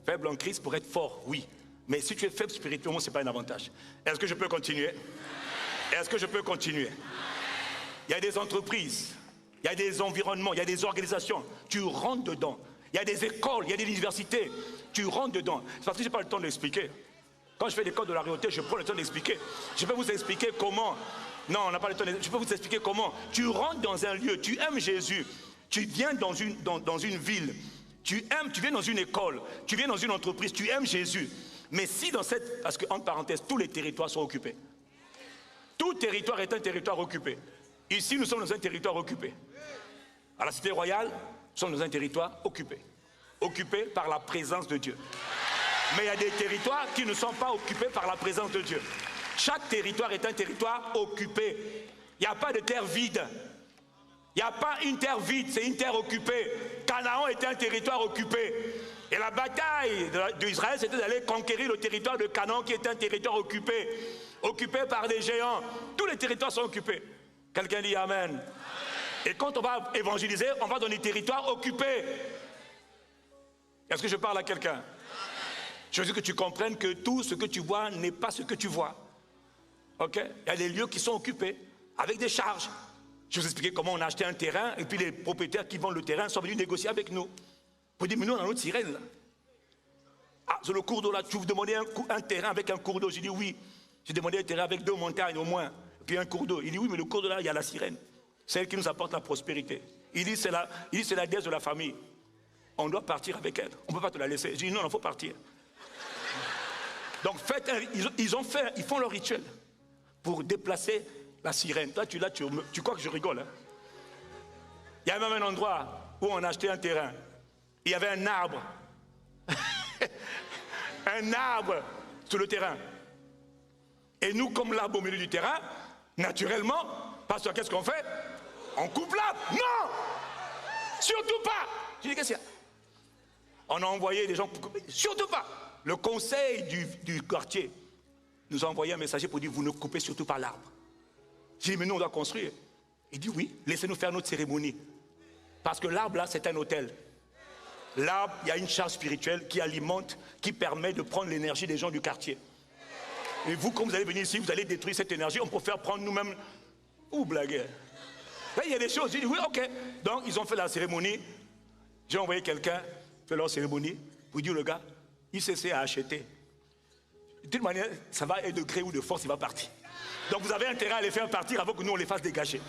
Faible en Christ pour être fort, oui. Mais si tu es faible spirituellement, ce n'est pas un avantage. Est-ce que je peux continuer? Est-ce que je peux continuer? Il y a des entreprises, il y a des environnements, il y a des organisations. Tu rentres dedans. Il y a des écoles, il y a des universités. Tu rentres dedans. C'est parce que je n'ai pas le temps de l'expliquer. Quand je fais l'école de la réalité, je prends le temps d'expliquer. Je peux vous expliquer comment. Non, on n'a pas le temps de... Je peux vous expliquer comment. Tu rentres dans un lieu, tu aimes Jésus. Tu viens dans une ville. Tu viens dans une école. Tu viens dans une entreprise. Tu aimes Jésus. Mais si dans cette... Parce qu'entre parenthèses, tous les territoires sont occupés. Tout territoire est un territoire occupé. Ici, nous sommes dans un territoire occupé. À la Cité Royale, nous sommes dans un territoire occupé. Occupé par la présence de Dieu. Mais il y a des territoires qui ne sont pas occupés par la présence de Dieu. Chaque territoire est un territoire occupé. Il n'y a pas de terre vide. Il n'y a pas une terre vide, c'est une terre occupée. Canaan était un territoire occupé. Et la bataille d'Israël, c'était d'aller conquérir le territoire de Canaan, qui est un territoire occupé. Occupé par des géants. Tous les territoires sont occupés. Quelqu'un dit Amen. Amen. Et quand on va évangéliser, on va dans des territoires occupés. Est-ce que je parle à quelqu'un? Je veux que tu comprennes que tout ce que tu vois n'est pas ce que tu vois. Ok? Il y a des lieux qui sont occupés, avec des charges. Je vais vous expliquer comment on a acheté un terrain, et puis les propriétaires qui vendent le terrain sont venus négocier avec nous. Pour dire, mais nous on a notre sirène là. Ah, sur le cours d'eau là, tu vous demandais un terrain avec un cours d'eau. J'ai dit oui. J'ai demandé un terrain avec 2 montagnes au moins, et puis un cours d'eau. Il dit oui, mais le cours d'eau là, il y a la sirène. Celle qui nous apporte la prospérité. Il dit c'est la déesse de la famille. On doit partir avec elle. On ne peut pas te la laisser. J'ai dit non, il faut partir. Donc ils font leur rituel pour déplacer la sirène. Toi, tu crois que je rigole, hein? Il y a même un endroit où on a acheté un terrain. Il y avait un arbre. Un arbre sur le terrain. Et nous, comme l'arbre au milieu du terrain, naturellement, pasteur, qu'est-ce qu'on fait? On coupe l'arbre. Non! Surtout pas! Je dis, qu'est-ce qu'il y a? On a envoyé des gens pour couper. Surtout pas! Le conseil du quartier nous a envoyé un messager pour dire, vous ne coupez surtout pas l'arbre. J'ai dit, mais nous on doit construire. Il dit, oui, laissez-nous faire notre cérémonie. Parce que l'arbre là, c'est un hôtel. L'arbre, il y a une charge spirituelle qui alimente, qui permet de prendre l'énergie des gens du quartier. Et vous, quand vous allez venir ici, vous allez détruire cette énergie, on peut faire prendre nous-mêmes. Ou blaguez. Là, il y a des choses, j'ai dit, oui, ok. Donc, ils ont fait la cérémonie. J'ai envoyé quelqu'un faire leur cérémonie pour dire, le gars, il s'essaie à acheter. De toute manière, ça va être de gré ou de force, il va partir. Donc vous avez intérêt à les faire partir avant que nous on les fasse dégager.